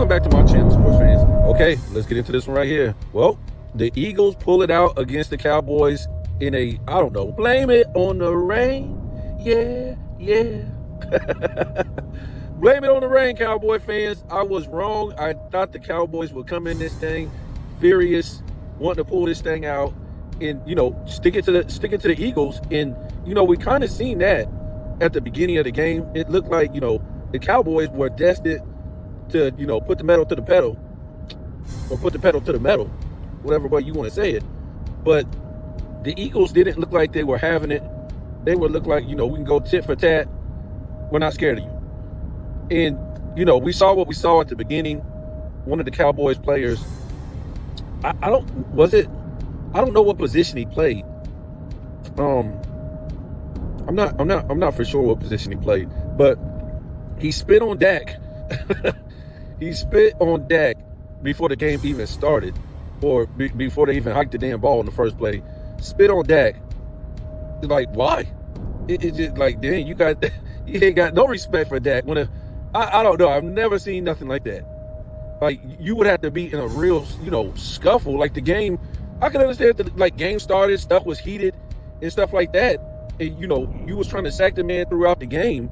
Welcome back to my channel, sports fans. Okay, let's get into this one right here. Well, the Eagles pull it out against the Cowboys in a, I don't know, blame it on the rain. Yeah. Blame it on the rain, Cowboy fans. I was wrong. I thought the Cowboys would come in this thing furious, wanting to pull this thing out and, stick it to the Eagles. And, we kind of seen that at the beginning of the game. It looked like, the Cowboys were destined to, put the metal to the pedal, or put the pedal to the metal, whatever way you want to say it. But the Eagles didn't look like they were having it. They would look like, we can go tit for tat. We're not scared of you. And, we saw what we saw at the beginning. One of the Cowboys players, I don't know what position he played. I'm not for sure what position he played, but he spit on Dak. He spit on Dak before the game even started, or before they even hiked the damn ball in the first play. Spit on Dak. Like, why? It's just like, dang, you ain't got no respect for Dak. I don't know. I've never seen nothing like that. Like, you would have to be in a real, scuffle. Like the game, I can understand that, game started, stuff was heated and stuff like that. And, you was trying to sack the man throughout the game.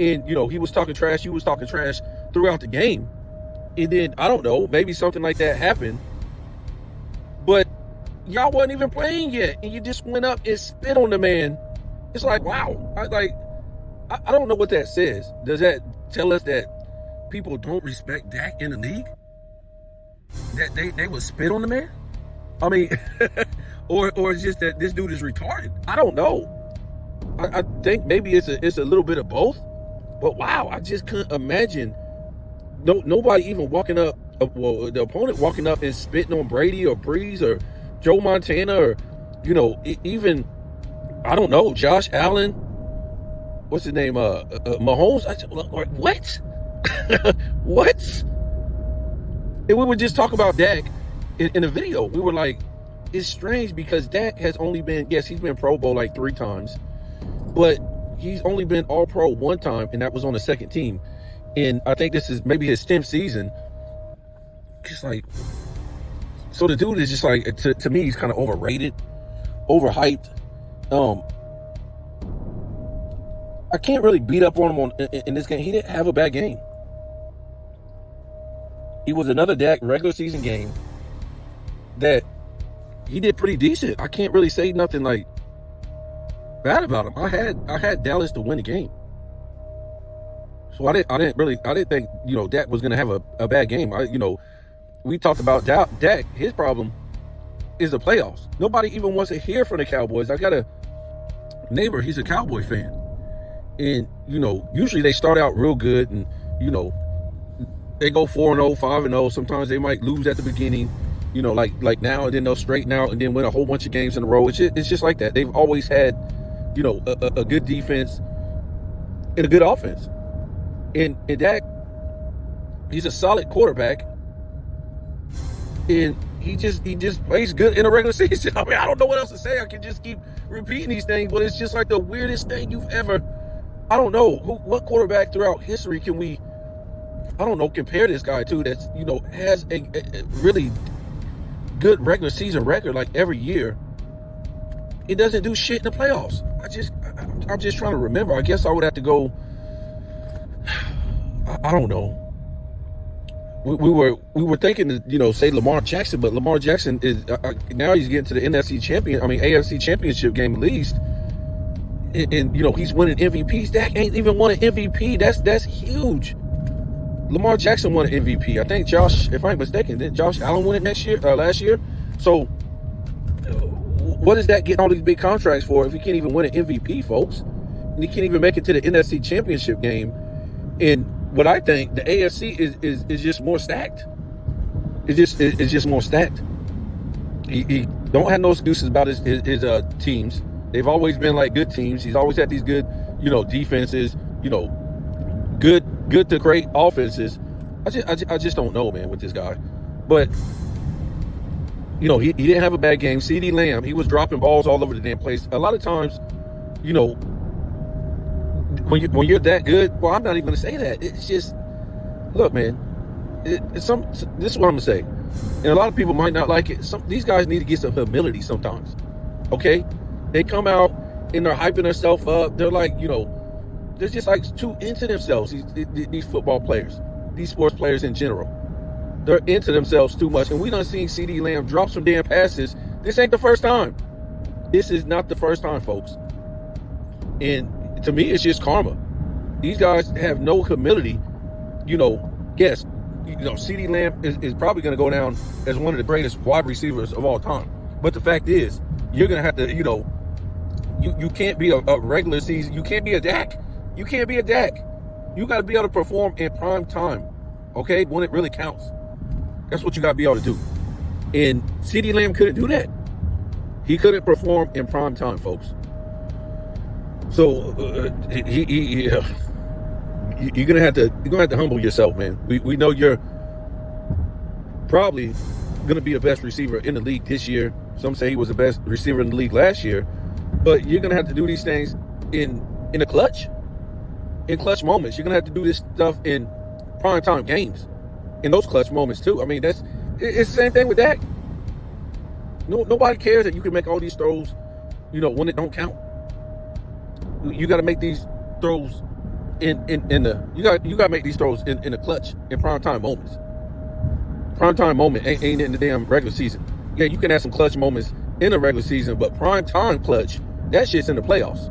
And, he was talking trash, you was talking trash throughout the game. And then, I don't know, maybe something like that happened. But y'all wasn't even playing yet. And you just went up and spit on the man. It's like, wow. I don't know what that says. Does that tell us that people don't respect Dak in the league? That they would spit on the man? I mean, or it's just that this dude is retarded. I don't know. I think maybe it's a little bit of both. But wow, I just couldn't imagine nobody even walking up, the opponent walking up and spitting on Brady or Breeze or Joe Montana or, even, I don't know, Josh Allen. What's his name? Mahomes. What? What? And we would just talk about Dak in a video. We were like, it's strange because Dak has only been, yes, he's been Pro Bowl like 3 times, but he's only been All Pro 1 time, and that was on the second team. And I think this is maybe his 10th season. Just like, so the dude is just like, to me, he's kind of overrated, overhyped. I can't really beat up on him in this game. He didn't have a bad game. It was another Dak regular season game that he did pretty decent. I can't really say nothing like bad about him. I had Dallas to win the game. So I didn't think, Dak was gonna have a bad game. We talked about Dak. His problem is the playoffs. Nobody even wants to hear from the Cowboys. I got a neighbor, he's a Cowboy fan. And, usually they start out real good and, they go 4-0, 5-0. Sometimes they might lose at the beginning, like now, and then they'll straighten out and then win a whole bunch of games in a row. It's just like that. They've always had, a good defense and a good offense. And Dak, he's a solid quarterback. And he just plays good in a regular season. I mean, I don't know what else to say. I can just keep repeating these things, but it's just like the weirdest thing you've ever, I don't know, what quarterback throughout history can we, compare this guy to that's, has a really good regular season record like every year. He doesn't do shit in the playoffs. I'm just trying to remember. I guess I would have to go, I don't know. We were thinking to, say Lamar Jackson, but Lamar Jackson is, now he's getting to the AFC championship game at least. And he's winning MVPs. Dak ain't even won an MVP. That's huge. Lamar Jackson won an MVP. I think if I'm mistaken, did Josh Allen win it last year? So what is that getting all these big contracts for if he can't even win an MVP, folks? And he can't even make it to the NFC championship game. And what I think, the AFC is just more stacked. It's just more stacked. He don't have no excuses about his teams. They've always been like good teams. He's always had these good, defenses, good to great offenses. I just don't know, man, with this guy. But he didn't have a bad game. CeeDee Lamb, he was dropping balls all over the damn place. A lot of times, when you're that good, well, I'm not even gonna say that. It's just, look, man, this is what I'm gonna say, and a lot of people might not like it. These guys need to get some humility sometimes. Okay, they come out and they're hyping themselves up. They're like, they're just like too into themselves. These football players, these sports players in general, they're into themselves too much. And we done seen CeeDee Lamb drop some damn passes. This ain't the first time. This is not the first time, folks. And to me, it's just karma. These guys have no humility. Yes, CeeDee Lamb is probably going to go down as one of the greatest wide receivers of all time. But the fact is, you're going to have to, you can't be a regular season. You can't be a Dak. You can't be a Dak. You got to be able to perform in prime time, okay, when it really counts. That's what you got to be able to do. And CeeDee Lamb couldn't do that. He couldn't perform in prime time, folks. So you're gonna have to humble yourself, man. We know you're probably gonna be the best receiver in the league this year. Some say he was the best receiver in the league last year, but you're gonna have to do these things in a clutch moments. You're gonna have to do this stuff in prime time games, in those clutch moments too. I mean, it's the same thing with Dak. Nobody cares that you can make all these throws, when it don't count. You got to make these throws in you got to make these throws in the clutch, in prime time moments. Prime time moment ain't in the damn regular season. Yeah, you can have some clutch moments in the regular season, but prime time clutch, that shit's in the playoffs.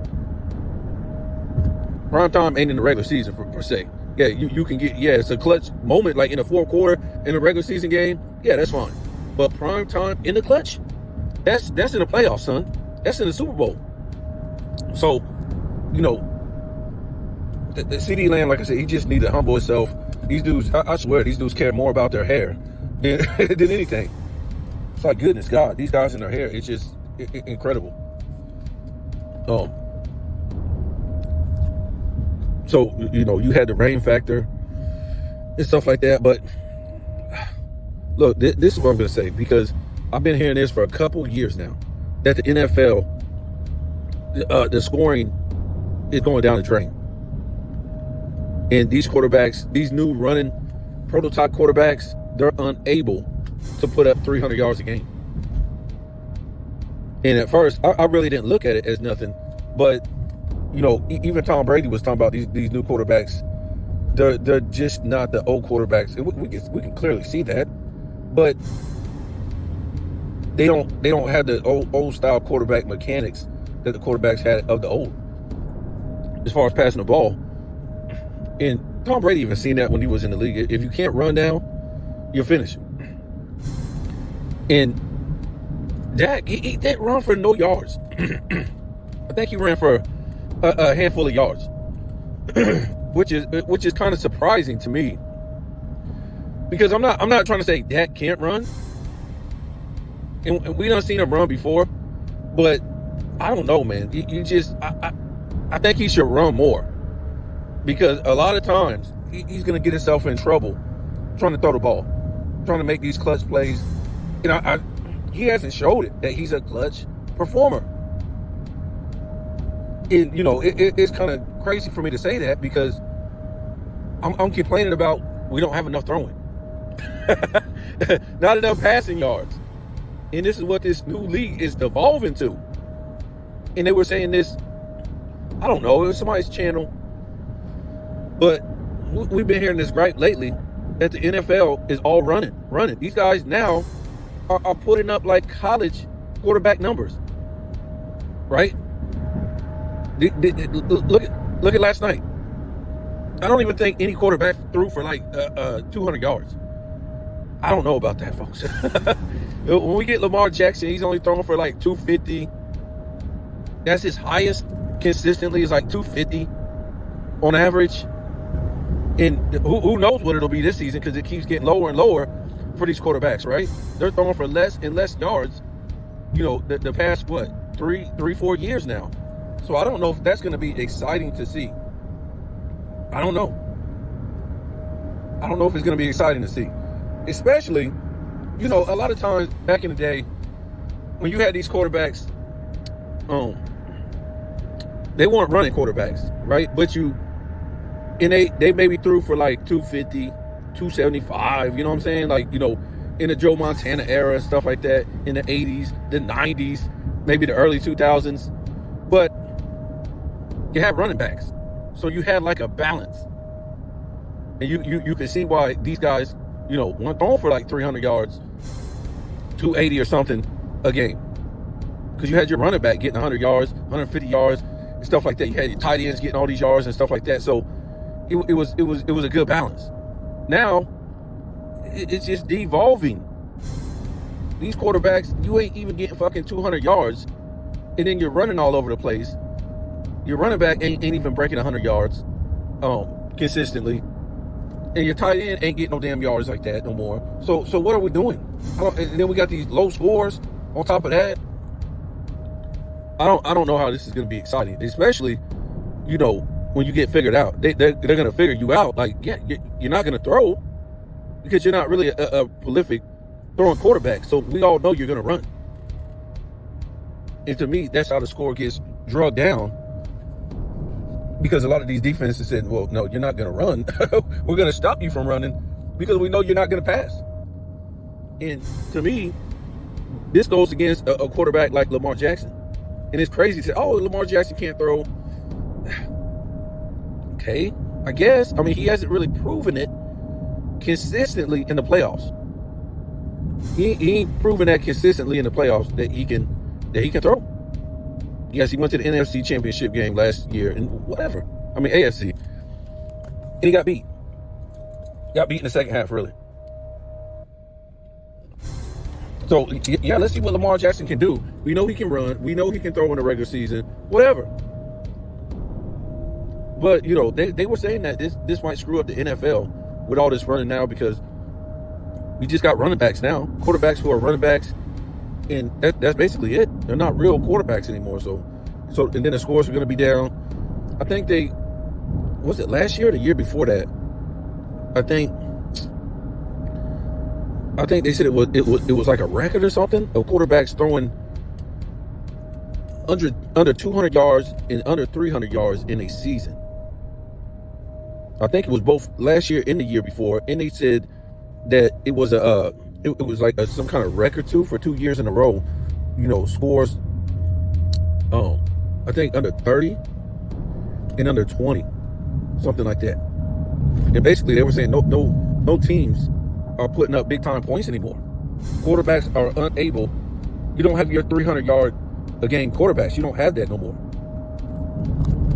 Prime time ain't in the regular season per se. Yeah, you can get, it's a clutch moment like in the fourth quarter in a regular season game. Yeah, that's fine. But prime time in the clutch, that's in the playoffs, son. That's in the Super Bowl. So, the CeeDee Lamb, like I said, he just need to humble himself. These dudes, I swear, these dudes care more about their hair than anything. It's like, goodness God, these guys in their hair, it's just incredible. So, you had the rain factor and stuff like that. But look, this is what I'm going to say, because I've been hearing this for a couple years now, that the NFL, the scoring is going down the drain. And these quarterbacks, these new running prototype quarterbacks, they're unable to put up 300 yards a game. And at first, I really didn't look at it as nothing. But, even Tom Brady was talking about these new quarterbacks. They're just not the old quarterbacks. And we can clearly see that. But they don't have the old style quarterback mechanics that the quarterbacks had of the old, as far as passing the ball. And Tom Brady even seen that when he was in the league. If you can't run down, you're finished. And Dak, he didn't run for no yards. I think he ran for a handful of yards, which is kind of surprising to me, because I'm not trying to say Dak can't run, and we done seen him run before, but I don't know, man. I think he should run more, because a lot of times he's going to get himself in trouble trying to throw the ball, trying to make these clutch plays. He hasn't showed it that he's a clutch performer. And, it's kind of crazy for me to say that, because I'm complaining about we don't have enough throwing. Not enough passing yards. And this is what this new league is devolving to. And they were saying this, I don't know, it was somebody's channel, but we've been hearing this gripe lately that the NFL is all running. These guys now are putting up like college quarterback numbers, right? Look at last night. I don't even think any quarterback threw for like 200 yards. I don't know about that, folks. When we get Lamar Jackson, he's only throwing for like 250. That's his highest consistently, is like 250 on average. And who knows what it'll be this season, because it keeps getting lower and lower for these quarterbacks, right? They're throwing for less and less yards, the past, 4 years now. So I don't know if that's going to be exciting to see. I don't know. I don't know if it's going to be exciting to see. Especially, a lot of times back in the day, when you had these quarterbacks, they weren't running quarterbacks, right? But they maybe threw for like 250, 275, you know what I'm saying? Like, in the Joe Montana era and stuff like that, in the 80s, the 90s, maybe the early 2000s. But you had running backs. So you had like a balance. And you can see why these guys, weren't throwing for like 300 yards, 280 or something a game. Because you had your running back getting 100 yards, 150 yards, and stuff like that. You had your tight ends getting all these yards and stuff like that. So it was a good balance. Now, it's just devolving. These quarterbacks, you ain't even getting fucking 200 yards, and then you're running all over the place. Your running back ain't even breaking 100 yards consistently. And your tight end ain't getting no damn yards like that no more. So what are we doing? And then we got these low scores on top of that. I don't know how this is going to be exciting, especially, when you get figured out. They're going to figure you out. Like, yeah, you're not going to throw because you're not really a prolific throwing quarterback. So we all know you're going to run. And to me, that's how the score gets drugged down. Because a lot of these defenses said, well, no, you're not going to run. We're going to stop you from running because we know you're not going to pass. And to me, this goes against a quarterback like Lamar Jackson. And it's crazy to say, oh, Lamar Jackson can't throw. Okay, I guess. I mean, he hasn't really proven it consistently in the playoffs. He ain't proven that consistently in the playoffs that he can throw. Yes, he went to the NFC Championship game last year and whatever. I mean, AFC. And he got beat. Got beat in the second half, really. So, yeah, let's see what Lamar Jackson can do. We know he can run. We know he can throw in the regular season. Whatever. But, they were saying that this might screw up the NFL with all this running now because we just got running backs now. Quarterbacks who are running backs. And that's basically it. They're not real quarterbacks anymore. So and then the scores are going to be down. I think was it last year or the year before that? I think they said it was like a record or something of quarterbacks throwing under 200 yards and under 300 yards in a season. I think it was both last year and the year before, and they said that it was it was like some kind of record too for 2 years in a row. Scores. I think under 30 and under 20, something like that. And basically, they were saying no teams are putting up big time points anymore. Quarterbacks are unable. You don't have your 300 yard a game quarterbacks. You don't have that no more.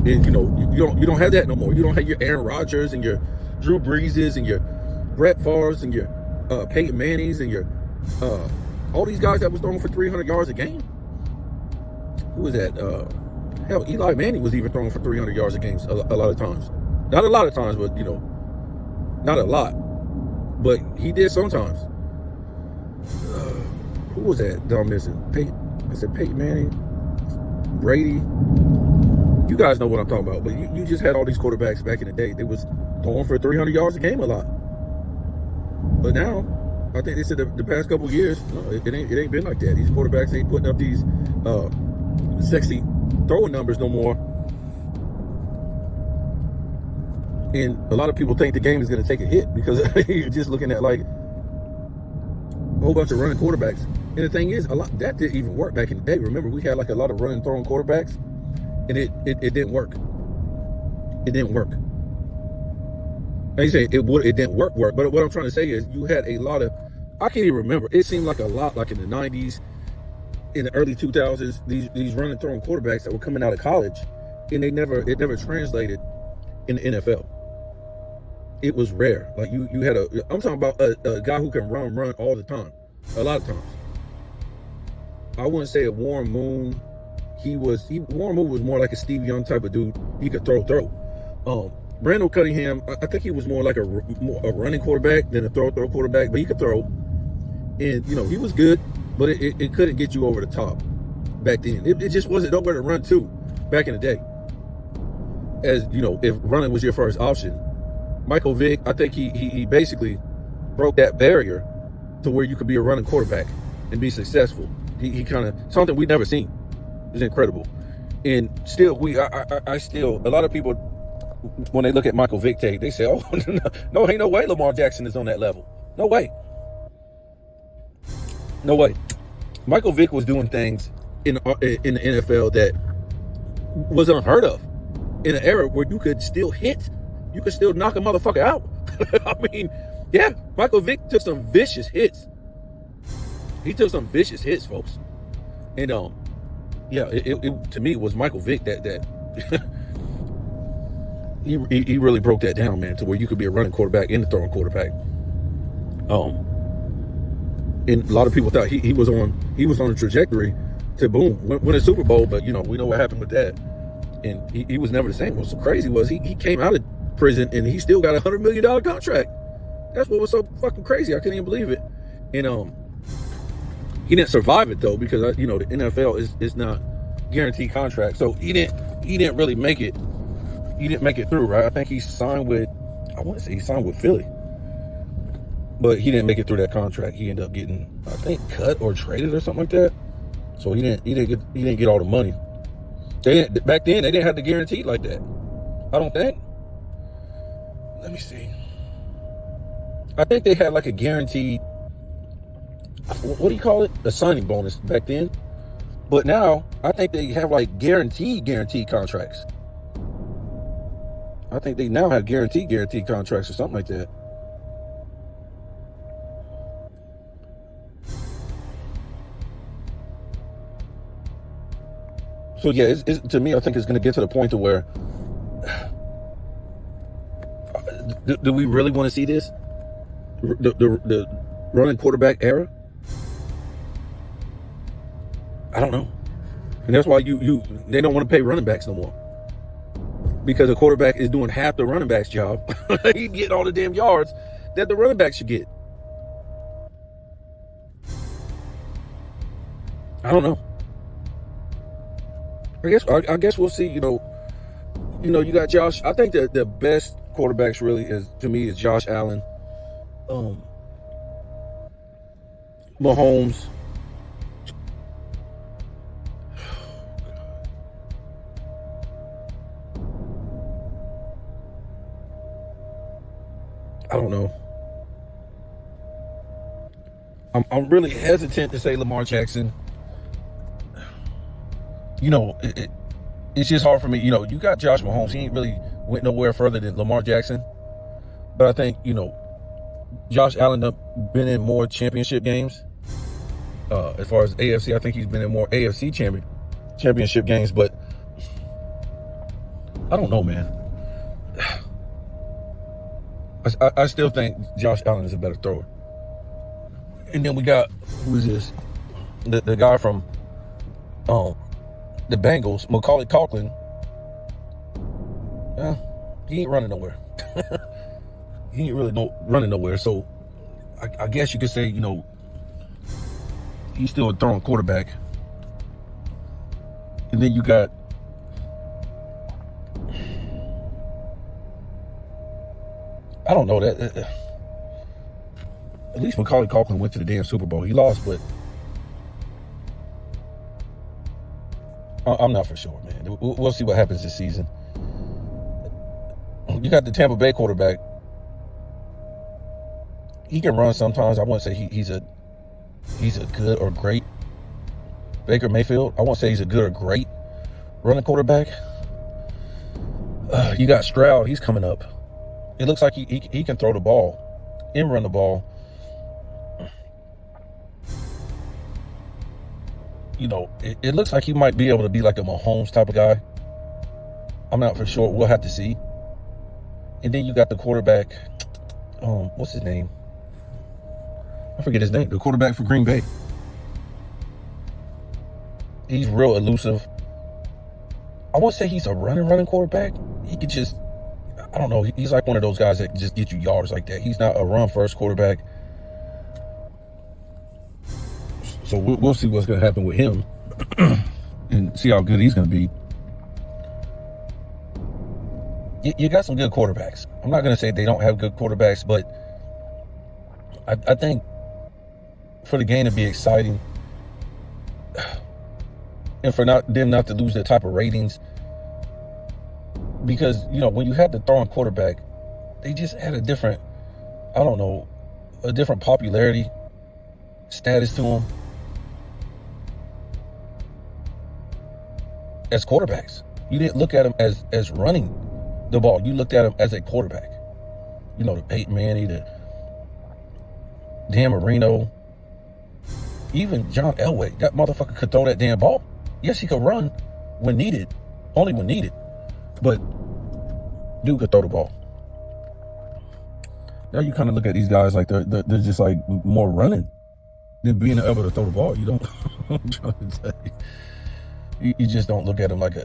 And you don't have that no more. You don't have your Aaron Rodgers and your Drew Breeses and your Brett Favres and your Peyton Mannings and your all these guys that was throwing for 300 yards a game. Who was that? Hell, Eli Manning was even throwing for 300 yards a game a lot of times. Not a lot of times, but not a lot. But he did sometimes. Who was that that I'm missing? Peyton Manning, Brady. You guys know what I'm talking about. But you just had all these quarterbacks back in the day. They was throwing for 300 yards a game a lot. But now, I think they said the past couple of years, no, it ain't been like that. These quarterbacks ain't putting up these sexy throwing numbers no more. And a lot of people think the game is going to take a hit because you're just looking at like a whole bunch of running quarterbacks. And the thing is, that didn't even work back in the day. Remember, we had like a lot of running, throwing quarterbacks, and it didn't work. It didn't work. I ain't saying it didn't work, but what I'm trying to say is you had a lot of, I can't even remember. It seemed like a lot, like in the 90s, in the early 2000s, these running, throwing quarterbacks that were coming out of college, and it never translated in the NFL. It was rare. Like you had I'm talking about a guy who can run all the time, a lot of times. I wouldn't say a Warren Moon. Warren Moon was more like a Steve Young type of dude. He could throw. Brandon Cunningham, I think he was more like a running quarterback than a throw quarterback, but he could throw. And, he was good, but it couldn't get you over the top back then. It just wasn't nowhere to run to back in the day. As, if running was your first option. Michael Vick, I think he basically broke that barrier to where you could be a running quarterback and be successful. He kind of, something we'd never seen. It's incredible. And still, a lot of people when they look at Michael Vick tape, they say, "Oh, no, ain't no way Lamar Jackson is on that level. No way, no way." Michael Vick was doing things in the NFL that was unheard of in an era where you could still hit, you could still knock a motherfucker out. I mean, yeah, Michael Vick took some vicious hits. He took some vicious hits, folks. And yeah, it to me it was Michael Vick that he really broke that down, man, to where you could be a running quarterback and a throwing quarterback. And a lot of people thought he was on a trajectory to boom win a Super Bowl, but you know, we know what happened with that. And he was never the same. What's so crazy was he came out of prison and he still got a $100 million contract. That's what was so fucking crazy. I couldn't even believe it. And he didn't survive it though, because you know, the NFL is not guaranteed contract. So he didn't really make it. He didn't make it through, right? I think he signed with, I want to say he signed with Philly, but he didn't make it through that contract. He ended up getting, I think, cut or traded or something like that. So he didn't get all the money. Back then they didn't have the guarantee like that, I don't think. Let me see. I think they had like a guaranteed, what do you call it? A signing bonus back then. But now I think they have like guaranteed contracts. I think they now have guaranteed contracts or something like that. So yeah, it's to me, I think it's going to get to the point to where, do we really want to see this? The running quarterback era? I don't know. And that's why they don't want to pay running backs no more. Because the quarterback is doing half the running back's job. He'd get all the damn yards that the running back should get. I don't know. I guess we'll see. You know, you got Josh. I think that the best quarterbacks really is Josh Allen, Mahomes. I don't know. I'm really hesitant to say Lamar Jackson. You know, it's just hard for me. You know, you got Josh Mahomes. He ain't really went nowhere further than Lamar Jackson. But I think, you know, Josh Allen been in more championship games. As far as AFC, I think he's been in more AFC championship games. But I don't know, man. I still think Josh Allen is a better thrower. And then we got, who is this? The guy from the Bengals, Macaulay Culkin. He ain't running nowhere. He ain't really running nowhere. So I guess you could say, you know, he's still a throwing quarterback. And then you got I don't know that. At least Macaulay Culkin went to the damn Super Bowl. He lost, but I'm not for sure, man. We'll see what happens this season. You got the Tampa Bay quarterback. He can run sometimes. I wouldn't say he's a good or great Baker Mayfield. I won't say he's a good or great running quarterback. You got Stroud. He's coming up. It looks like he can throw the ball and run the ball. You know, it looks like he might be able to be like a Mahomes type of guy. I'm not for sure. We'll have to see. And then you got the quarterback. What's his name? I forget his name. The quarterback for Green Bay. He's real elusive. I won't say he's a running quarterback. He could just, I don't know. He's like one of those guys that can just get you yards like that. He's not a run-first quarterback. So we'll see what's going to happen with him and see how good he's going to be. You got some good quarterbacks. I'm not going to say they don't have good quarterbacks, but I think for the game to be exciting and for them not to lose their type of ratings, because, when you had the throwing quarterback, they just had a different, I don't know, a different popularity status to them as quarterbacks. You didn't look at them as running the ball. You looked at them as a quarterback. The Peyton Manning, the Dan Marino, even John Elway. That motherfucker could throw that damn ball. Yes, he could run when needed, only when needed, but dude could throw the ball. Now you kind of look at these guys like they're just like more running than being able to throw the ball. You don't. I'm trying to tell you. You just don't look at them like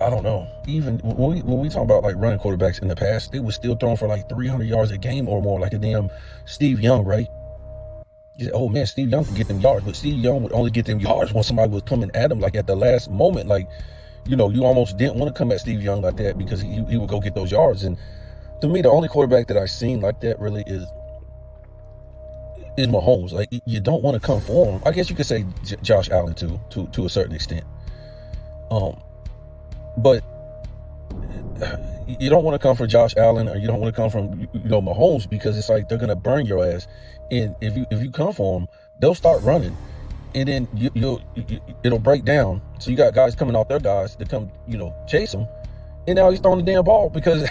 I don't know. Even when we talk about like running quarterbacks in the past, they were still throwing for like 300 yards a game or more, like a damn Steve Young, right? You say, oh man, Steve Young could get them yards, but Steve Young would only get them yards when somebody was coming at him like at the last moment. Like, you almost didn't want to come at Steve Young like that because he would go get those yards. And to me, the only quarterback that I've seen like that really is Mahomes. Like, you don't want to come for him. I guess you could say Josh Allen too, to a certain extent. But you don't want to come for Josh Allen, or you don't want to come from Mahomes, because it's like they're gonna burn your ass. And if you come for them, they'll start running, and then it'll break down. So you got guys coming off their guys to come chase him, and now he's throwing the damn ball because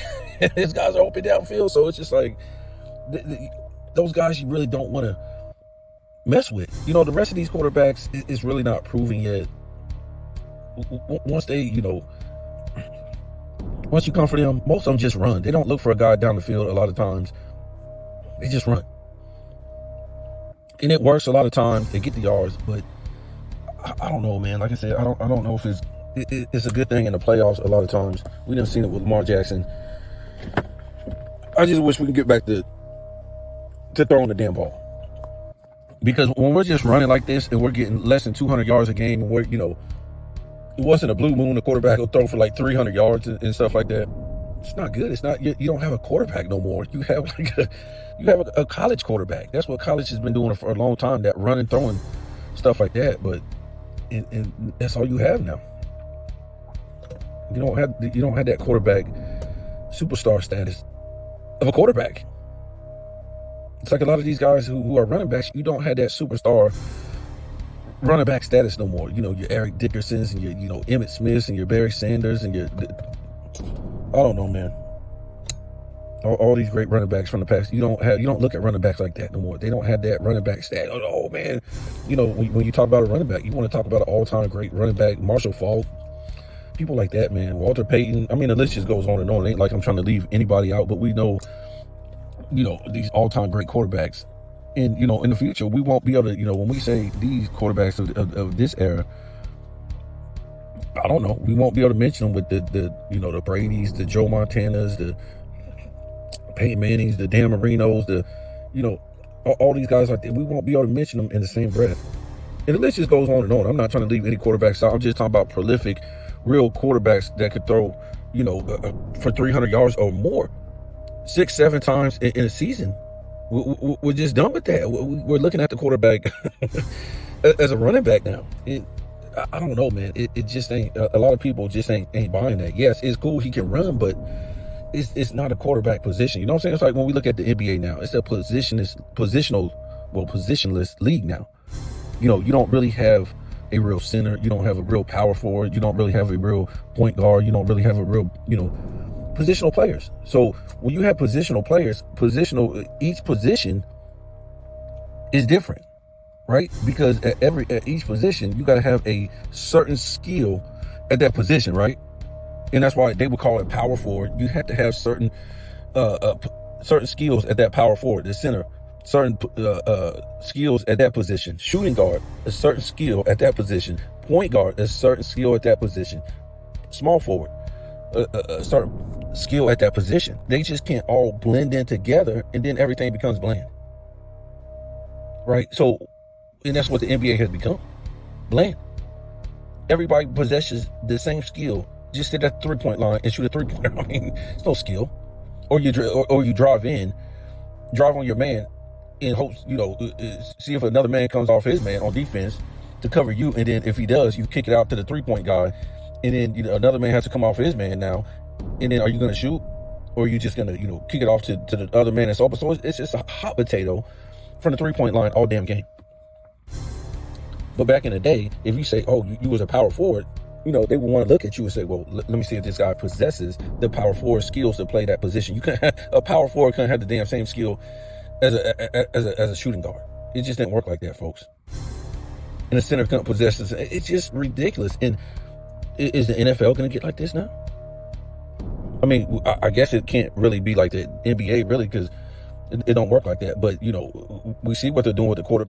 his guys are open downfield. So it's just like those guys you really don't want to mess with. The rest of these quarterbacks is really not proving yet. Once they, once you come for them, most of them just run. They don't look for a guy down the field a lot of times. They just run. And it works a lot of times. They get the yards, but I don't know, man. Like I said, I don't know if it's a good thing in the playoffs a lot of times. We done seen it with Lamar Jackson. I just wish we could get back to throwing the damn ball. Because when we're just running like this and we're getting less than 200 yards a game, and we're, it wasn't a blue moon, the quarterback will throw for like 300 yards and stuff like that. It's not good. It's not. You don't have a quarterback no more. You have a college quarterback. That's what college has been doing for a long time. That running, throwing stuff like that. But and that's all you have now. You don't have that quarterback superstar status of a quarterback. It's like a lot of these guys who are running backs. You don't have that superstar running back status no more. Your Eric Dickersons and your Emmitt Smiths and your Barry Sanders and I don't know, man. All these great running backs from the past. You don't look at running backs like that no more. They don't have that running back stat. Oh man, when you talk about a running back, you want to talk about an all-time great running back, Marshall Faulk, people like that, man. Walter Payton. I mean, the list just goes on and on. It ain't like I'm trying to leave anybody out, but we know, these all-time great quarterbacks. And, in the future, we won't be able to, when we say these quarterbacks of this era, I don't know, we won't be able to mention them with the Bradys, the Joe Montanas, the Peyton Mannings, the Dan Marinos, all these guys like that. We won't be able to mention them in the same breath. And the list just goes on and on. I'm not trying to leave any quarterbacks out. I'm just talking about prolific, real quarterbacks that could throw, for 300 yards or more 6-7 times in a season. We're just done with that. We're looking at the quarterback as a running back now. I don't know, man. It just ain't. A lot of people just ain't buying that. Yes, it's cool he can run, but it's not a quarterback position. You know what I'm saying? It's like when we look at the NBA now. It's a positionless league now. You don't really have a real center. You don't have a real power forward. You don't really have a real point guard. You don't really have a real, positional players. So when you have positional players, each position is different, right? Because at each position, you got to have a certain skill at that position, right? And that's why they would call it power forward. You have to have certain skills at that power forward, the center, certain skills at that position. Shooting guard, a certain skill at that position. Point guard, a certain skill at that position. Small forward, a certain skill at that position. They just can't all blend in together, and then everything becomes bland, right? So, and that's what the NBA has become, bland. Everybody possesses the same skill. Just sit at the 3-point line and shoot a 3-pointer. I mean, it's no skill. Or you drive on your man in hopes, see if another man comes off his man on defense to cover you, and then if he does, you kick it out to the 3-point guy, and then another man has to come off his man now. And then are you going to shoot? Or are you just going to, kick it off to the other man that's open? So it's just a hot potato from the three-point line all damn game. But back in the day, if you say, oh, you was a power forward, they would want to look at you and say, well, let me see if this guy possesses the power forward skills to play that position. You can't have, a power forward can't have the damn same skill as a shooting guard. It just didn't work like that, folks. And the center can't possess this. It's just ridiculous. And is the NFL going to get like this now? I mean, I guess it can't really be like the NBA, really, because it don't work like that. But, we see what they're doing with the quarterback.